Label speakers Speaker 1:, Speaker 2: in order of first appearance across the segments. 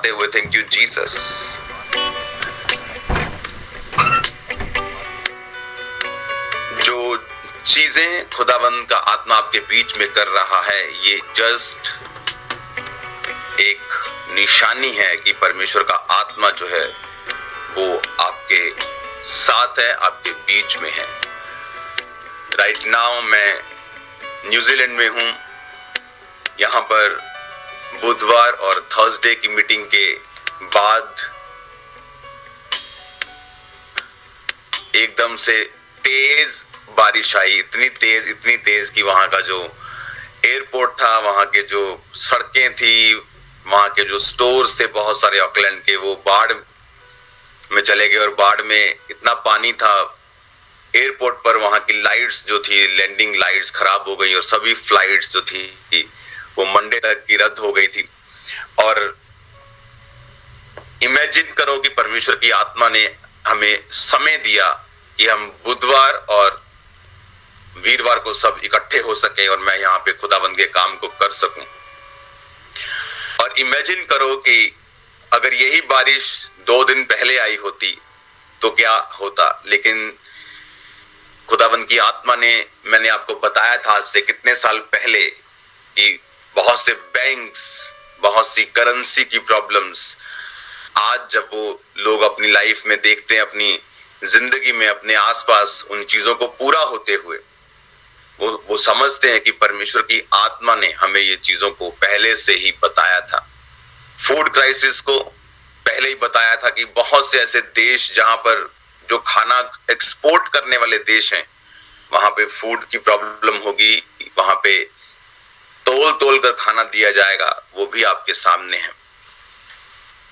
Speaker 1: गाते हुए thank you Jesus. जो चीजें खुदावंद का आत्मा आपके बीच में कर रहा है, ये जस्ट एक निशानी है कि परमेश्वर का आत्मा जो है वो आपके साथ है, आपके बीच में है। राइट नाउ मैं न्यूजीलैंड में हूं। यहां पर बुधवार और थर्सडे की मीटिंग के बाद एकदम से तेज बारिश आई, इतनी तेज कि वहां का जो एयरपोर्ट था, वहां के जो सड़कें थी, वहां के जो स्टोर्स थे बहुत सारे ऑकलैंड के, वो बाढ़ में चले गए। और बाढ़ में इतना पानी था एयरपोर्ट पर, वहां की लाइट्स जो थी, लैंडिंग लाइट्स खराब हो गई और सभी फ्लाइट्स जो थी वो मंडे तक की रद्द हो गई थी। और इमेजिन करो कि परमेश्वर की आत्मा ने हमें समय दिया कि हम बुधवार और वीरवार को सब इकट्ठे हो सके और मैं यहाँ पे खुदाबंद के काम को कर सकूं। और इमेजिन करो कि अगर यही बारिश 2 दिन पहले आई होती तो क्या होता। लेकिन खुदाबंद की आत्मा ने, मैंने आपको बताया था आज से कितने साल पहले कि बहुत से बैंक्स, बहुत सी करेंसी की प्रॉब्लम्स, आज जब वो लोग अपनी लाइफ में देखते हैं, अपनी जिंदगी में अपने आसपास उन चीजों को पूरा होते हुए, वो समझते हैं कि परमेश्वर की आत्मा ने हमें ये चीजों को पहले से ही बताया था। फूड क्राइसिस को पहले ही बताया था कि बहुत से ऐसे देश जहां पर जो खाना एक्सपोर्ट करने वाले देश हैं, वहां पे फूड की प्रॉब्लम होगी, वहां पे तोल कर खाना दिया जाएगा, वो भी आपके सामने है।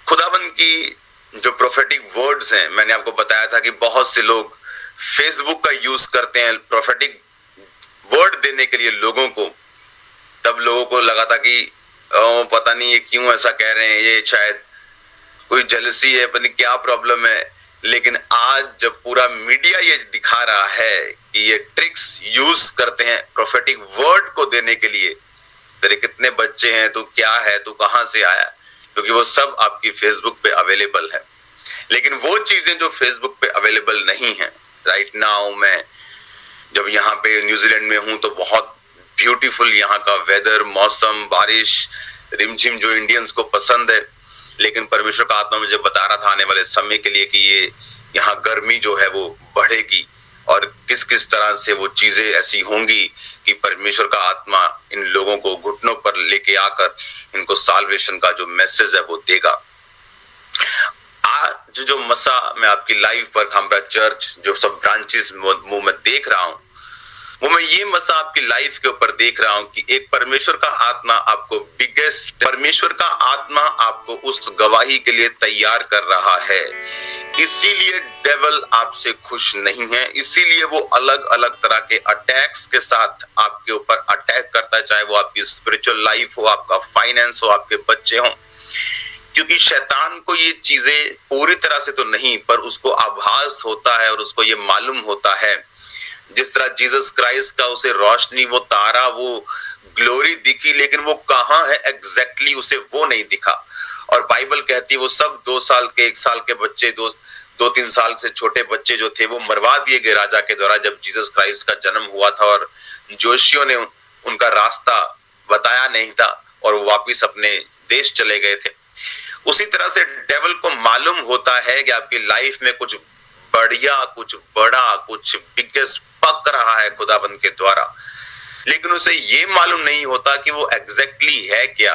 Speaker 1: खुदाबंद की जो प्रोफेटिक वर्ड्स हैं, मैंने आपको बताया था कि बहुत से लोग फेसबुक का यूज करते हैं प्रोफेटिक वर्ड देने के लिए लोगों को। तब लोगों को लगा था कि पता नहीं ये क्यों ऐसा कह रहे हैं, ये शायद कोई जेलसी है, पता नहीं क्या प्रॉब्लम है। लेकिन आज जब पूरा मीडिया ये दिखा रहा है कि ये ट्रिक्स यूज करते हैं प्रोफेटिक वर्ड को देने के लिए, तेरे कितने बच्चे हैं, तू क्या है, तू कहां से आया, क्योंकि वो सब आपकी फेसबुक पे अवेलेबल है। लेकिन वो चीजें जो फेसबुक पे अवेलेबल नहीं है, राइट नाउ मैं जब यहाँ पे न्यूजीलैंड में हूँ तो बहुत ब्यूटीफुल यहाँ का वेदर, मौसम, बारिश, रिमझिम जो इंडियंस को पसंद है। लेकिन परमेश्वर का आत्मा मुझे बता रहा था आने वाले समय के लिए कि ये यहाँ गर्मी जो है वो बढ़ेगी और किस किस तरह से वो चीजें ऐसी होंगी कि परमेश्वर का आत्मा इन लोगों को घुटनों पर लेके आकर इनको साल्वेशन का जो मैसेज है वो देगा। आज जो मसा मैं आपकी लाइफ पर खामरा चर्च जो सब ब्रांचेस वो मैं देख रहा हूं, वो मैं ये मसा आपकी लाइफ के ऊपर देख रहा हूं कि एक परमेश्वर का आत्मा आपको परमेश्वर का आत्मा आपको उस गवाही के लिए तैयार कर रहा है। इसीलिए डेविल आपसे खुश नहीं है, इसीलिए वो अलग अलग तरह के अटैक्स के साथ आपके ऊपर अटैक करता है, चाहे वो आपकी स्पिरिचुअल लाइफ हो, आपका फाइनेंस हो, आपके बच्चे हो। क्योंकि शैतान को ये चीजें पूरी तरह से तो नहीं, पर उसको आभास होता है और उसको ये मालूम होता है। जिस तरह जीसस क्राइस्ट का उसे रोशनी, वो तारा, वो ग्लोरी दिखी, लेकिन वो कहाँ है एग्जैक्टली उसे वो नहीं दिखा। और बाइबल कहती है वो सब 2 साल के, 1 साल के बच्चे, 2-3 साल से छोटे बच्चे जो थे वो मरवा दिए गए राजा के द्वारा जब जीसस क्राइस्ट का जन्म हुआ था। और जोशियों ने उनका रास्ता बताया नहीं था और वो वापिस अपने देश चले गए थे। उसी तरह से डेविल को मालूम होता है कि आपकी लाइफ में कुछ बढ़िया, कुछ बड़ा, कुछ बिगेस्ट पक रहा है खुदाबंद के द्वारा, लेकिन उसे ये मालूम नहीं होता कि वो एग्जैक्टली है क्या।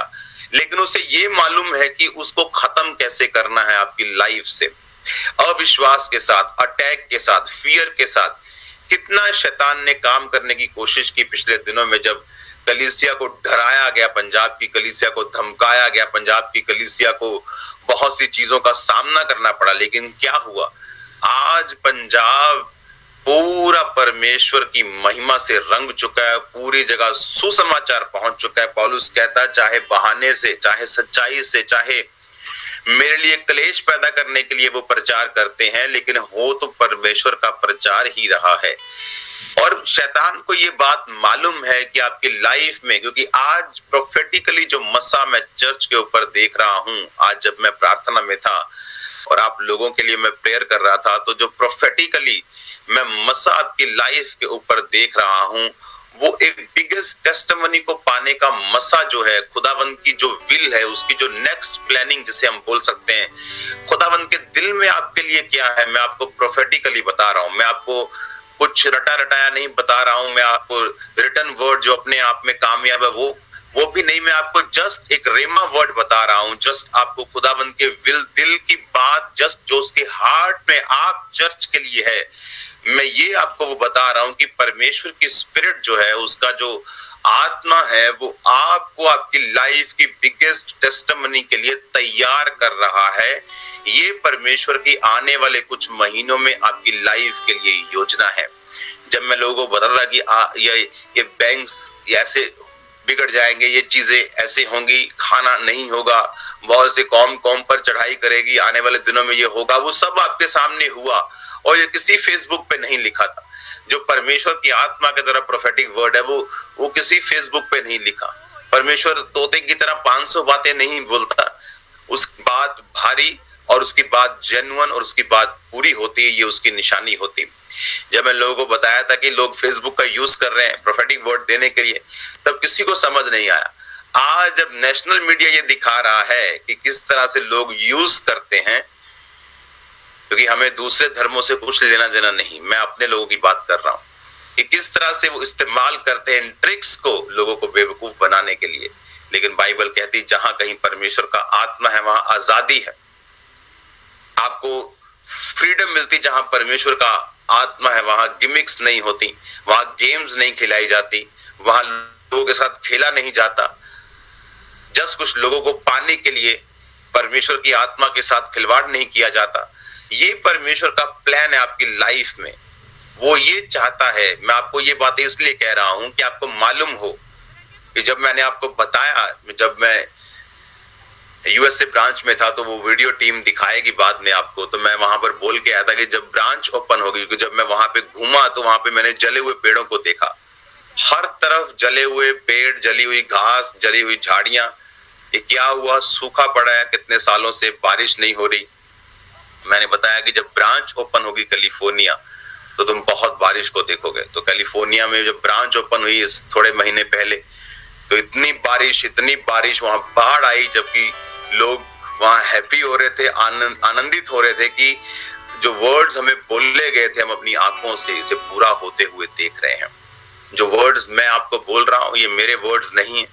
Speaker 1: लेकिन उसे ये मालूम है कि उसको खत्म कैसे करना है आपकी लाइफ से। अविश्वास के साथ, अटैक के साथ, फियर के साथ कितना शैतान ने काम करने की कोशिश की पिछले दिनों में, जब कलीसिया को डराया गया, पंजाब की कलीसिया को धमकाया गया, पंजाब की कलीसिया को बहुत सी चीजों का सामना करना पड़ा। लेकिन क्या हुआ, आज पंजाब पूरा परमेश्वर की महिमा से रंग चुका है, पूरी जगह सुसमाचार पहुंच चुका है। पौलुस कहता है चाहे बहाने से, चाहे सच्चाई से, चाहे मेरे लिए क्लेश पैदा करने के लिए वो प्रचार करते हैं, लेकिन हो तो परमेश्वर का प्रचार ही रहा है। और शैतान को ये बात मालूम है कि आपकी लाइफ में, क्योंकि आज प्रोफेटिकली जो मसा मैं चर्च के ऊपर देख रहा हूं, आज जब मैं प्रार्थना में था और आप लोगों के लिए मैं प्रेयर कर रहा था, तो जो प्रोफेटिकली मैं मसा आपकी लाइफ के ऊपर देख रहा हूं, वो एक बिगेस्ट टेस्टिमनी को पाने का मसा जो है, खुदावंद की जो विल है, उसकी जो नेक्स्ट प्लानिंग जिसे हम बोल सकते हैं, खुदावंद के दिल में आपके लिए क्या है, मैं आपको प्रोफेटिकली बता रहा हूं। मैं आपको कुछ रटा रटाया नहीं बता रहा हूं, मैं आपको रिटन वर्ड जो अपने आप में कामयाब है वो भी नहीं, मैं आपको जस्ट एक रेमा वर्ड बता रहा हूं, जस्ट आपको खुदावंद के विल, दिल की बात, जस्ट जो उसके हार्ट में आप चर्च के लिए है, मैं ये आपको वो बता रहा हूं कि परमेश्वर की स्पिरिट जो है, उसका जो आत्मा है, वो आपको आपकी लाइफ की बिगेस्ट टेस्टिमनी के लिए तैयार कर रहा है। ये परमेश्वर की आने वाले कुछ महीनों में आपकी लाइफ के लिए योजना है। जब मैं लोगों को बता था कि ये बैंक्स ऐसे बिगड़ जाएंगे, ये चीजें ऐसे होंगी, खाना नहीं होगा, बहुत से कौम पर चढ़ाई करेगी, आने वाले दिनों में ये होगा, वो सब आपके सामने हुआ और ये किसी फेसबुक पे नहीं लिखा था। जो परमेश्वर की आत्मा के द्वारा प्रोफेटिक वर्ड है, वो किसी फेसबुक पे नहीं लिखा। परमेश्वर तोते की तरह 500 बातें नहीं बोलता, उसकी बात भारी और उसकी बात जेन्युइन और उसकी बात पूरी होती है, ये उसकी निशानी होती है। जब मैं लोगों को बताया था कि लोग फेसबुक का यूज कर रहे हैं प्रोफेटिक वर्ड देने के लिए, तब किसी को समझ नहीं आया। आज जब नेशनल मीडिया ये दिखा रहा है कि किस तरह से लोग यूज करते हैं, क्योंकि हमें दूसरे धर्मों से कुछ लेना देना नहीं, मैं अपने लोगों की बात कर रहा हूं कि किस तरह से वो इस्तेमाल करते हैं ट्रिक्स को लोगों को बेवकूफ बनाने के लिए। लेकिन बाइबल कहती है जहां कहीं परमेश्वर का आत्मा है वहां आजादी है, आपको फ्रीडम मिलती। जहां परमेश्वर का आत्मा है वहां गिमिक्स नहीं होती, वहां गेम्स नहीं खिलाई जाती, वहां लोगों के साथ खेला नहीं जाता। जस्ट कुछ लोगों को पाने के लिए परमेश्वर की आत्मा के साथ खिलवाड़ नहीं किया जाता। ये परमेश्वर का प्लान है आपकी लाइफ में, वो ये चाहता है। मैं आपको ये बातें इसलिए कह रहा हूं कि आपको मालूम हो कि जब मैंने आपको बताया, जब मैं यूएसए ब्रांच में था, तो वो वीडियो टीम दिखाएगी बाद में आपको, तो मैं वहां पर बोल के आया था कि जब ब्रांच ओपन होगी, क्योंकि जब मैं वहां पे घूमा तो वहां पे मैंने जले हुए पेड़ों को देखा, हर तरफ जले हुए पेड़, जली हुई घास, जली हुई झाड़ियां। ये क्या हुआ, सूखा पड़ा है, कितने सालों से बारिश नहीं हो रही। मैंने बताया कि जब ब्रांच ओपन होगी कैलिफोर्निया, तो तुम बहुत बारिश को देखोगे। तो कैलिफोर्निया में जब ब्रांच ओपन हुई इस थोड़े महीने पहले, तो इतनी बारिश, वहां बाढ़ आई, जबकि लोग वहां हैप्पी हो रहे थे, आनंदित हो रहे थे कि जो वर्ड्स हमें बोले गए थे, हम अपनी आंखों से इसे पूरा होते हुए देख रहे हैं। जो वर्ड्स मैं आपको बोल रहा हूं, ये मेरे वर्ड्स नहीं है,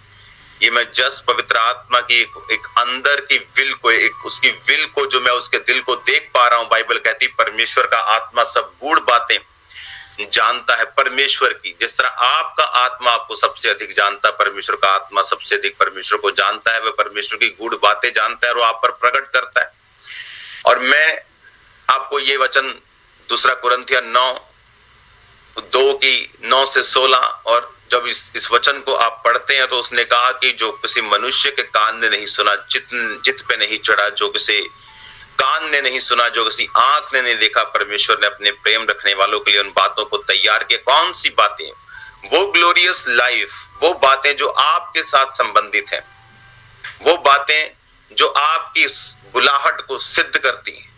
Speaker 1: ये मैं जस्ट पवित्र आत्मा की एक अंदर की विल को, एक उसकी विल को, जो मैं उसके दिल को देख पा रहा हूं। बाइबल कहती परमेश्वर का आत्मा सब गूढ़ बातें जानता है परमेश्वर की। जिस तरह आपका आत्मा आपको सबसे अधिक जानता है, परमेश्वर का आत्मा सबसे अधिक परमेश्वर को जानता है। वह परमेश्वर की गूढ़ बातें जानता है और वो आप पर प्रकट करता है। और मैं आपको ये वचन 2 कुरिन्थियों 9 से 16, और जब इस वचन को आप पढ़ते हैं तो उसने कहा कि जो किसी मनुष्य के कान ने नहीं सुना, चित्त पे नहीं चढ़ा, जो किसी कान ने नहीं सुना, जो किसी आंख ने नहीं देखा, परमेश्वर ने अपने प्रेम रखने वालों के लिए उन बातों को तैयार किया। कौन सी बातें? वो ग्लोरियस लाइफ, वो बातें जो आपके साथ संबंधित हैं, वो बातें जो आपकी बुलाहट को सिद्ध करती हैं।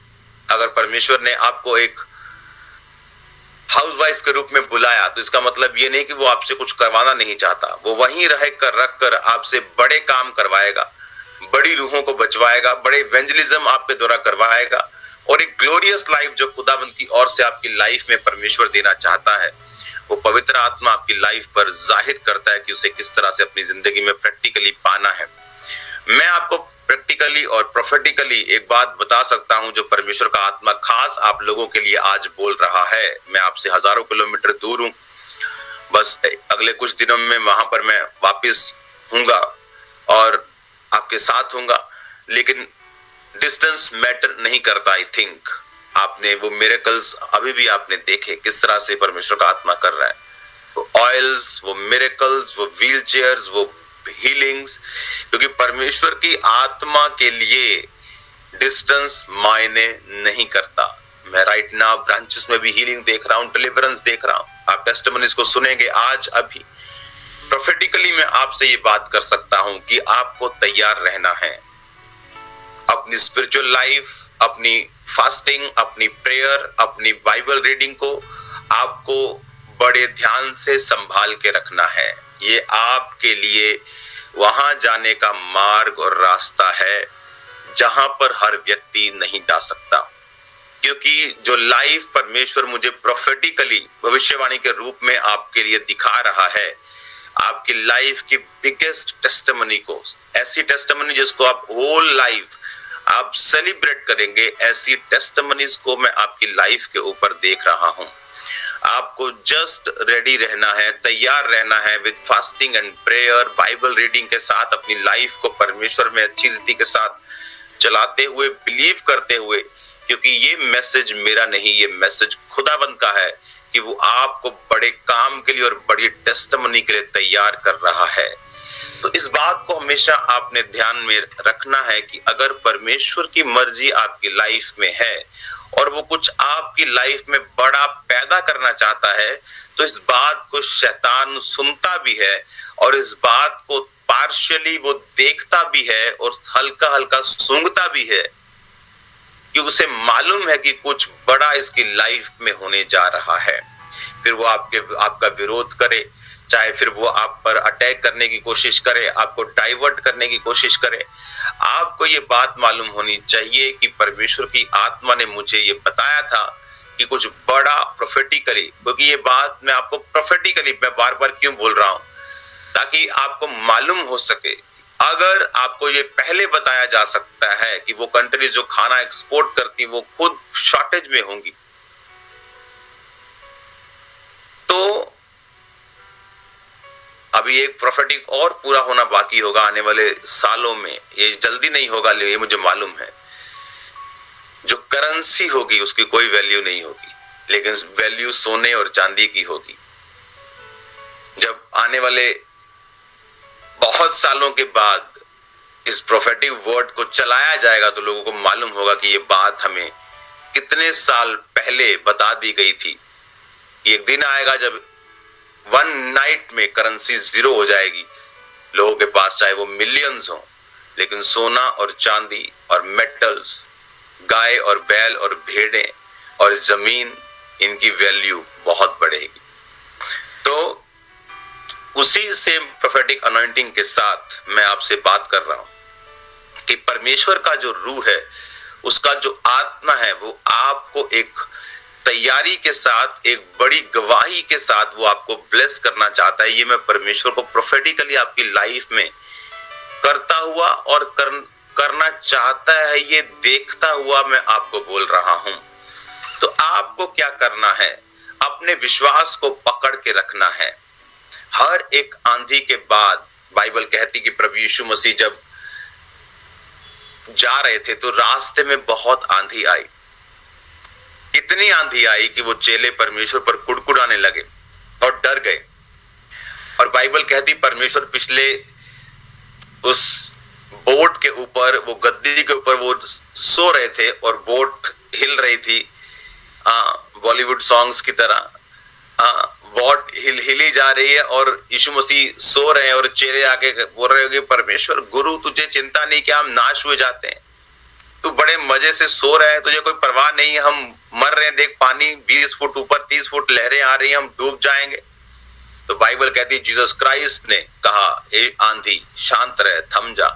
Speaker 1: अगर परमेश्वर ने आपको एक हाउसवाइफ के रूप में बुलाया, तो इसका मतलब ये नहीं कि वो आपसे कुछ करवाना नहीं चाहता। वो वहीं रख कर आपसे बड़े काम करवाएगा, बड़ी रूहों को बचवाएगा, बड़े इवेंजलिज्म आपके द्वारा करवाएगा, और एक ग्लोरियस लाइफ जो खुदाबंद की ओर से आपकी लाइफ में परमेश्वर देना चाहता है, वो पवित्र आत्मा आपकी लाइफ पर जाहिर करता है कि उसे किस तरह से अपनी जिंदगी में प्रैक्टिकली पाना है। मैं आपको प्रैक्टिकली और प्रोफेटिकली एक बात बता सकता हूं, जो परमेश्वर का आत्मा खास आप लोगों के लिए आज बोल रहा है। मैं आपसे हजारों किलोमीटर दूर हूं, बस अगले कुछ दिनों में वहां पर मैं वापस हूंगा और आपके साथ हूंगा, लेकिन डिस्टेंस मैटर नहीं करता। आई थिंक आपने वो मिरेकल्स अभी भी आपने देखे किस तरह से परमेश्वर का आत्मा कर रहा है। वो ऑयल्स, वो मिरेकल्स, वो व्हील चेयर्स, वो हीलिंग्स, क्योंकि परमेश्वर की आत्मा के लिए डिस्टेंस मायने नहीं करता। मैं राइट नाउ ब्रांचेस में भी हीलिंग देख रहा हूं, डिलीवरेंस देख रहा हूं। आप टेस्टिमनीज को सुनेंगे आज अभी। प्रोफेटिकली मैं आपसे ये बात कर सकता हूं कि आपको तैयार रहना है। अपनी स्पिरिचुअल लाइफ, अपनी फास्टिंग, अपनी प्रेयर, अपनी बाइबल रीडिंग को आपको बड़े ध्यान से संभाल के रखना है। ये आपके लिए वहां जाने का मार्ग और रास्ता है जहां पर हर व्यक्ति नहीं जा सकता। क्योंकि जो लाइफ परमेश्वर मुझे प्रोफेटिकली भविष्यवाणी के रूप में आपके लिए दिखा रहा है, आपकी लाइफ की बिगेस्ट टेस्टिमनी को, ऐसी टेस्टिमनी जिसको आप होल लाइफ आप सेलिब्रेट करेंगे, ऐसी टेस्टिमनीज को मैं आपकी लाइफ के ऊपर देख रहा हूं। आपको जस्ट रेडी रहना है, तैयार रहना है with fasting and prayer, Bible reading के साथ अपनी लाइफ को परमेश्वर में अच्छी रीति के साथ चलाते हुए, बिलीव करते हुए, क्योंकि ये मैसेज मेरा नहीं, ये मैसेज खुदाबंद का है कि वो आपको बड़े काम के लिए और बड़ी टेस्टिमनी के लिए तैयार कर रहा है। तो इस बात को हमेशा आपने ध्यान में रखना है कि अगर परमेश्वर की मर्जी आपकी लाइफ में है और वो कुछ आपकी लाइफ में बड़ा पैदा करना चाहता है, तो इस बात को शैतान सुनता भी है और इस बात को पार्शियली वो देखता भी है और हल्का हल्का सूंघता भी है कि उसे मालूम है कि कुछ बड़ा इसकी लाइफ में होने जा रहा है। फिर वो आपका विरोध करे, चाहे फिर वो आप पर अटैक करने की कोशिश करे, आपको डाइवर्ट करने की कोशिश करे। आपको ये बात मालूम होनी चाहिए कि परमेश्वर की आत्मा ने मुझे ये बताया था कि कुछ बड़ा प्रोफेटिकली, क्योंकि ये बात मैं आपको प्रोफेटिकली मैं बार बार क्यों बोल रहा हूं, ताकि आपको मालूम हो सके। अगर आपको ये पहले बताया जा सकता है कि वो कंट्री जो खाना एक्सपोर्ट करती वो खुद शॉर्टेज में होंगी, तो अभी एक प्रोफेटिक और पूरा होना बाकी होगा आने वाले सालों में। ये जल्दी नहीं होगा, ये मुझे मालूम है। जो करेंसी होगी उसकी कोई वैल्यू नहीं होगी, लेकिन वैल्यू सोने और चांदी की होगी। जब आने वाले बहुत सालों के बाद इस प्रोफेटिक वर्ड को चलाया जाएगा तो लोगों को मालूम होगा कि ये बात हमें कितने साल पहले बता दी गई थी। एक दिन आएगा जब वन नाइट में करेंसी जीरो हो जाएगी लोगों के पास, चाहे वो मिलियंस हो, लेकिन सोना और चांदी और मेटल्स, गाय और बैल और भेड़ें और जमीन, इनकी वैल्यू बहुत बढ़ेगी। तो उसी सेम प्रोफेटिक अनॉइंटिंग के साथ मैं आपसे बात कर रहा हूं कि परमेश्वर का जो रूह है, उसका जो आत्मा है, वो आपको एक तैयारी के साथ, एक बड़ी गवाही के साथ वो आपको ब्लेस करना चाहता है। ये मैं परमेश्वर को प्रोफेटिकली आपकी लाइफ में करता हुआ और करना चाहता है, ये देखता हुआ मैं आपको बोल रहा हूं। तो आपको क्या करना है? अपने विश्वास को पकड़ के रखना है। हर एक आंधी के बाद बाइबल कहती कि प्रभु यीशु मसीह जब जा रहे थे तो रास्ते में बहुत आंधी आई। इतनी आंधी आई कि वो चेले परमेश्वर पर कुड़कुड़ाने लगे और डर गए। और बाइबल कहती परमेश्वर पिछले उस बोट के ऊपर, वो गद्दी के ऊपर वो सो रहे थे और बोट हिल रही थी, बॉलीवुड सॉन्ग्स की तरह। बोट हिली जा रही है और यीशु मसीह सो रहे हैं और चेले आके बोल रहे हो कि परमेश्वर गुरु, तुझे चिंता नहीं कि हम नाश हुए जाते हैं, तू बड़े मजे से सो रहा है, तुझे कोई परवाह नहीं है, हम मर रहे हैं, देख पानी 20 फुट ऊपर, 30 फुट लहरें आ रही हैं, हम डूब जाएंगे। तो बाइबल कहती जीसस क्राइस्ट ने कहा, ए आंधी शांत रहे, थम जा।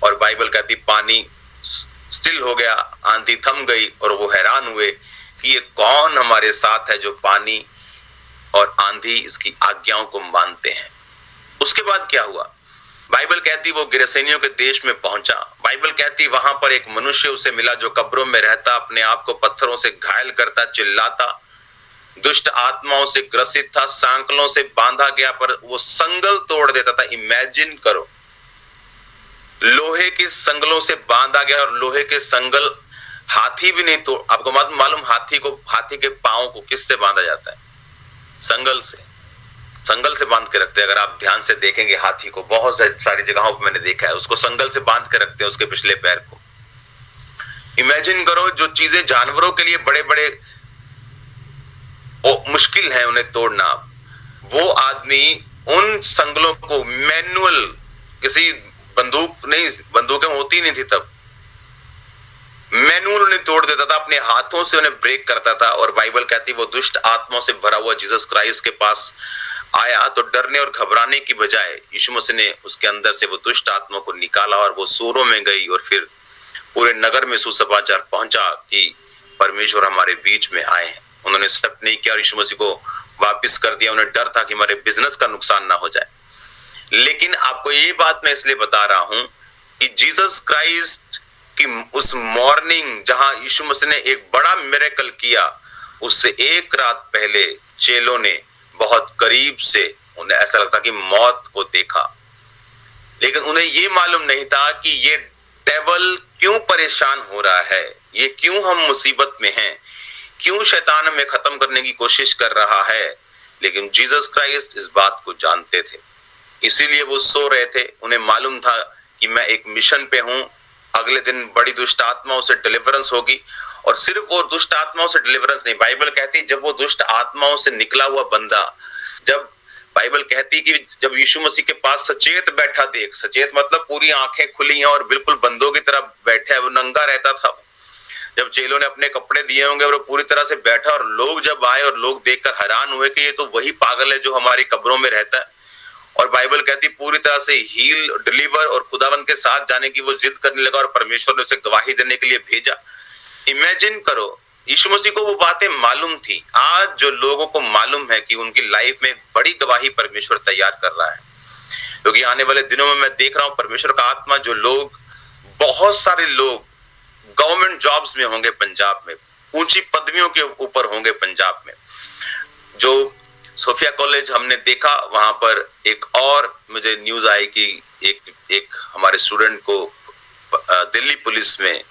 Speaker 1: और बाइबल कहती पानी स्टिल हो गया, आंधी थम गई और वो हैरान हुए कि ये कौन हमारे साथ है जो पानी और आंधी इसकी आज्ञाओं को मानते हैं। उसके बाद क्या हुआ? बाइबल कहती वो गिरसेनियों के देश में पहुंचा। बाइबल कहती वहां पर एक मनुष्य उसे मिला जो कब्रों में रहता, अपने आप को पत्थरों से घायल करता, चिल्लाता, दुष्ट आत्माओं से ग्रसित था, सांकलों से बांधा गया, पर वो संगल तोड़ देता था। इमेजिन करो, लोहे के संगलों से बांधा गया और लोहे के संगल हाथी भी नहीं तोड़। आपको मालूम हाथी के पांव को किससे बांधा जाता है? संगल से बांध के रखते हैं। अगर आप ध्यान से देखेंगे हाथी को, बहुत सारी जगहों पर मैंने देखा है, उसको संगल से बांध के रखते हैं, उसके पिछले पैर को। इमेजिन करो, जो चीजें जानवरों के लिए बड़े बड़े मुश्किल है उन्हें तोड़ना, वो आदमी उन संगलों को मैनुअल, किसी बंदूक नहीं, बंदूकें होती नहीं थी तब, मैनुअल उन्हें तोड़ देता था, अपने हाथों से उन्हें ब्रेक करता था। और बाइबल कहती वो दुष्ट आत्माओं से भरा हुआ जीसस क्राइस्ट के पास आया तो डरने और घबराने की बजाय यीशु मसीह ने उसके अंदर से वो दुष्ट आत्मा को निकाला और वो सूरों में गई और फिर पूरे नगर में सुसमाचार पहुंचा कि परमेश्वर हमारे बीच में आए हैं। उन्होंने एक्सेप्ट नहीं किया और यीशु मसीह को वापस कर दिया। उन्हें डर था कि हमारे बिजनेस का नुकसान ना हो जाए। लेकिन आपको ये बात मैं इसलिए बता रहा हूं कि जीसस क्राइस्ट की उस मॉर्निंग जहां यीशु मसीह ने एक बड़ा मिरेकल किया, उससे एक रात पहले चेलों ने बहुत करीब से, उन्हें ऐसा लगता कि मौत को देखा, लेकिन उन्हें ये मालूम नहीं था कि ये डेविल क्यों परेशान हो रहा है, ये क्यों हम मुसीबत में हैं, क्यों शैतान हमें खत्म करने की कोशिश कर रहा है। लेकिन जीसस क्राइस्ट इस बात को जानते थे, इसीलिए वो सो रहे थे। उन्हें मालूम था कि मैं एक मिशन पे हूं, अगले दिन बड़ी दुष्ट आत्माओं से डिलीवरेंस होगी। और सिर्फ वो दुष्ट आत्माओं से डिलीवरेंस नहीं, बाइबल कहती जब वो दुष्ट आत्माओं से निकला हुआ बंदा, जब बाइबल कहती कि जब यीशु मसीह के पास सचेत बैठा देख, सचेत मतलब पूरी आंखें खुली हैं और बिल्कुल बंदों की तरह बैठा है, वो नंगा रहता था। जब चेलों ने अपने कपड़े दिए होंगे और वो पूरी तरह से बैठा, और लोग जब आए और लोग देखकर हैरान हुए कि ये तो वही पागल है जो हमारी कब्रों में रहता है। और बाइबल कहती पूरी तरह से हील, डिलीवर और खुदावंद के साथ जाने की वो जिद करने लगा और परमेश्वर ने उसे गवाही देने के लिए भेजा। इमेजिन करो, यीशु मसीह को वो बातें मालूम थी। आज जो लोगों को मालूम है कि उनकी लाइफ में बड़ी गवाही परमेश्वर तैयार कर रहा है, क्योंकि आने वाले दिनों में मैं देख रहा हूं परमेश्वर का आत्मा, जो लोग, बहुत सारे लोग गवर्नमेंट जॉब्स में होंगे पंजाब में, ऊंची पदवियों के ऊपर होंगे पंजाब में। जो सोफिया कॉलेज हमने देखा, वहां पर एक और मुझे न्यूज आई कि एक हमारे स्टूडेंट को दिल्ली पुलिस में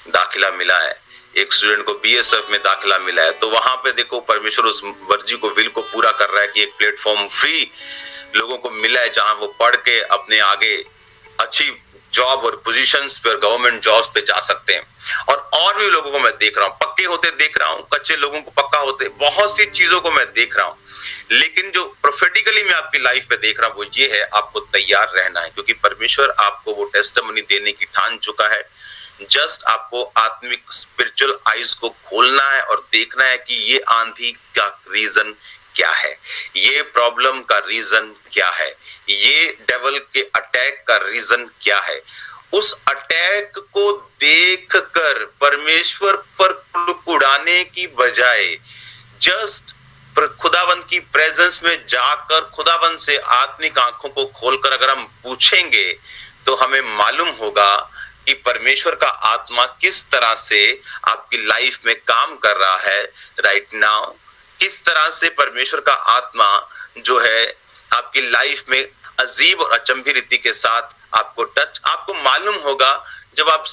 Speaker 1: दाखिला मिला है, एक स्टूडेंट को बीएसएफ में दाखिला मिला है। तो वहां पे देखो परमेश्वर उस मर्जी को, विल को पूरा कर रहा है कि एक प्लेटफॉर्म फ्री लोगों को मिला है जहां वो पढ़ के अपने आगे अच्छी जॉब और पोजीशंस पे और गवर्नमेंट जॉब्स पे जा सकते हैं। और भी लोगों को मैं देख रहा हूँ, पक्के होते देख रहा हूँ, कच्चे लोगों को पक्का होते, बहुत सी चीजों को मैं देख रहा हूँ। लेकिन जो प्रोफेटिकली मैं आपकी लाइफ पे देख रहा हूँ वो ये है, आपको तैयार रहना है, क्योंकि परमेश्वर आपको वो टेस्टिमनी देने की ठान चुका है। जस्ट आपको आत्मिक स्पिरिचुअल आईज को खोलना है और देखना है कि ये आंधी का रीजन क्या है, ये प्रॉब्लम का रीजन क्या है, ये डेविल के अटैक का रीजन क्या है। उस अटैक को देखकर परमेश्वर पर उड़ाने की बजाय जस्ट खुदावंत की प्रेजेंस में जाकर खुदावंत से आत्मिक आंखों को खोलकर अगर हम पूछेंगे तो हमें मालूम होगा कि परमेश्वर का आत्मा किस तरह से आपकी लाइफ में काम कर रहा है राइट नाउ, किस तरह से परमेश्वर का आत्मा जो है आपकी लाइफ में अजीब और अचंभी रीति के साथ आपको टच, आपको मालूम होगा जब आप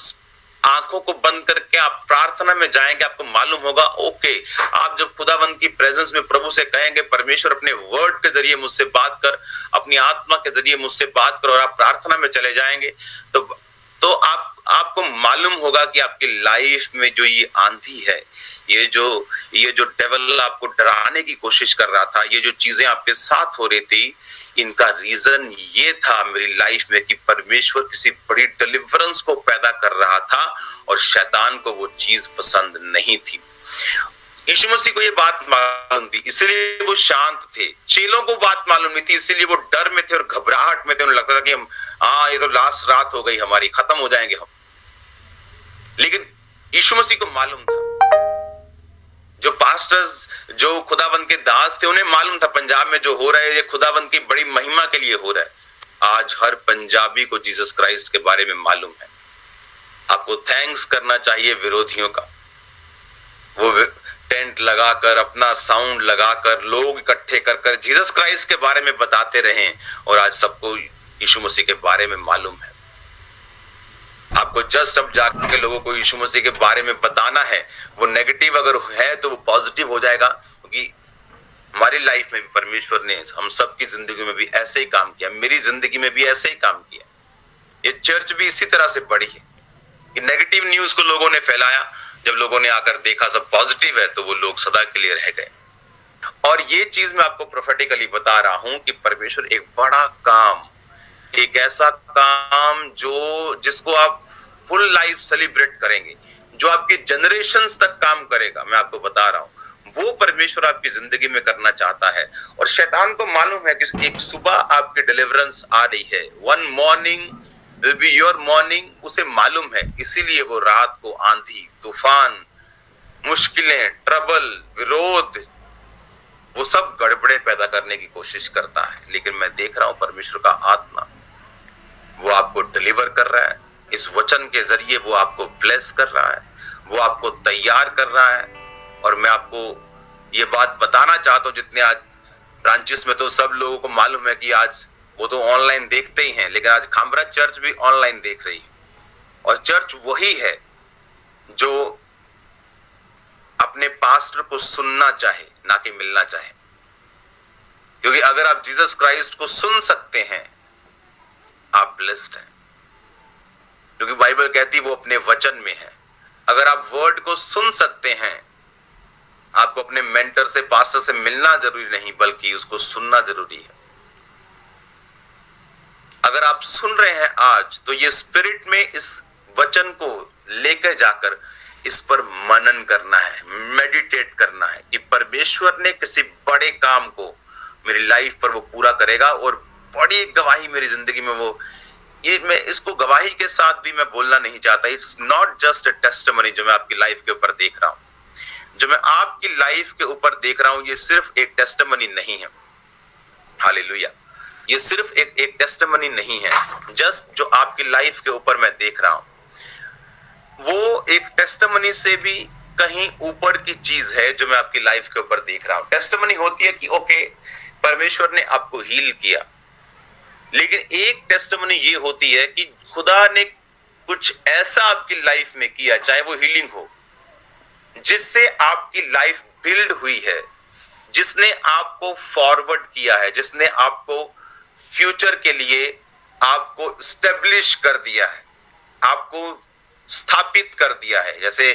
Speaker 1: आंखों को बंद करके आप प्रार्थना में जाएंगे, आपको मालूम होगा ओके, आप जब खुदावंत की प्रेजेंस में प्रभु से कहेंगे परमेश्वर अपने वर्ड के जरिए मुझसे बात कर, अपनी आत्मा के जरिए मुझसे बात कर, और आप प्रार्थना में चले जाएंगे तो आपको मालूम होगा कि आपकी लाइफ में जो ये आंधी है, ये जो डेविल आपको डराने की कोशिश कर रहा था, ये जो चीजें आपके साथ हो रही थी, इनका रीजन ये था मेरी लाइफ में कि परमेश्वर किसी बड़ी डिलीवरेंस को पैदा कर रहा था और शैतान को वो चीज पसंद नहीं थी। यीशु मसीह को ये बात मालूम थी, इसलिए वो शांत थे। चेलों को बात मालूम नहीं थी, इसीलिए वो डर में थे और घबराहट में थे। उन्हें लगता था कि हम ये तो लास्ट रात हो गई हमारी, खत्म हो जाएंगे हम। लेकिन यीशु मसीह को मालूम था, जो पास्टर्स, जो खुदावंत के दास थे, उन्हें मालूम था पंजाब में जो हो रहा है ये खुदावंत की बड़ी महिमा के लिए हो रहा है। आज हर पंजाबी को जीसस क्राइस्ट के बारे में मालूम है। आपको थैंक्स करना चाहिए विरोधियों का। वो टेंट लगाकर, अपना साउंड लगाकर, लोग इकट्ठे कर जीसस क्राइस्ट के बारे में बताते रहे, और आज सबको यीशु मसीह के बारे में मालूम है। आपको जस्ट अब जाकर के लोगों को यीशु मसीह के बारे में बताना है। वो नेगेटिव अगर है तो वो पॉजिटिव हो जाएगा, क्योंकि हमारी लाइफ में भी परमेश्वर ने हम सबकी जिंदगी में भी ऐसे ही काम किया, मेरी जिंदगी में भी ऐसे ही काम किया। ये चर्च भी इसी तरह से बढ़ी है। कि नेगेटिव न्यूज को लोगों ने फैलाया, जब लोगों ने आकर देखा सब पॉजिटिव है तो वो लोग सदा के लिए रह गए। और ये चीज मैं आपको प्रोफेटिकली बता रहा हूं कि परमेश्वर एक बड़ा काम, एक ऐसा काम जिसको आप फुल लाइफ सेलिब्रेट करेंगे, जो आपके जनरेशंस तक काम करेगा, मैं आपको बता रहा हूं, वो परमेश्वर आपकी जिंदगी में करना चाहता है। और शैतान को मालूम है कि एक सुबह आपकी डिलीवरेंस आ रही है, one morning will be your morning, उसे मालूम है, इसीलिए वो रात को आंधी, तूफान, मुश्किलें, ट्रबल, विरोध, वो सब गड़बड़े पैदा करने की कोशिश करता है। लेकिन मैं देख रहा हूं परमेश्वर का आत्मा वो आपको डिलीवर कर रहा है, इस वचन के जरिए वो आपको ब्लेस कर रहा है, वो आपको तैयार कर रहा है। और मैं आपको ये बात बताना चाहता हूं, जितने आज ब्रांचेस में तो सब लोगों को मालूम है कि आज वो तो ऑनलाइन देखते ही हैं, लेकिन आज खामरा चर्च भी ऑनलाइन देख रही है। और चर्च वही है जो अपने पास्टर को सुनना चाहे, ना कि मिलना चाहे। क्योंकि अगर आप जीसस क्राइस्ट को सुन सकते हैं, आप ब्लेस्ड हैं, क्योंकि बाइबल कहती है वो अपने वचन में है। अगर आप वर्ड को सुन सकते हैं, आपको अपने मेंटर से, पास्टर से मिलना जरूरी नहीं, बल्कि उसको सुनना जरूरी है। अगर आप सुन रहे हैं आज, तो ये स्पिरिट में इस वचन को लेकर जाकर इस पर मनन करना है, मेडिटेट करना है कि परमेश्वर ने किसी बड़े काम को मेरी लाइफ पर वो पूरा करेगा। और बड़ी गवाही मेरी जिंदगी में वो, ये मैं इसको गवाही के साथ भी मैं बोलना नहीं चाहता। It's not just a testimony जो मैं आपकी लाइफ के ऊपर देख रहा हूं, जो मैं आपकी लाइफ के ऊपर देख रहा हूं, ये सिर्फ एक टेस्टिमनी नहीं है। हालेलुया, ये सिर्फ एक टेस्टिमनी नहीं है। जस्ट जो आपकी लाइफ के ऊपर मैं देख रहा हूं, वो एक टेस्टिमनी से भी कहीं ऊपर की चीज है जो मैं आपकी लाइफ के ऊपर देख रहा हूं। टेस्टिमनी होती है कि ओके, परमेश्वर ने आपको हील किया, लेकिन एक टेस्टिमनी ये होती है कि खुदा ने कुछ ऐसा आपकी लाइफ में किया, चाहे वो हीलिंग हो, जिससे आपकी लाइफ बिल्ड हुई है, जिसने आपको फॉरवर्ड किया है, जिसने आपको फ्यूचर के लिए आपको स्टेब्लिश कर दिया है, आपको स्थापित कर दिया है। जैसे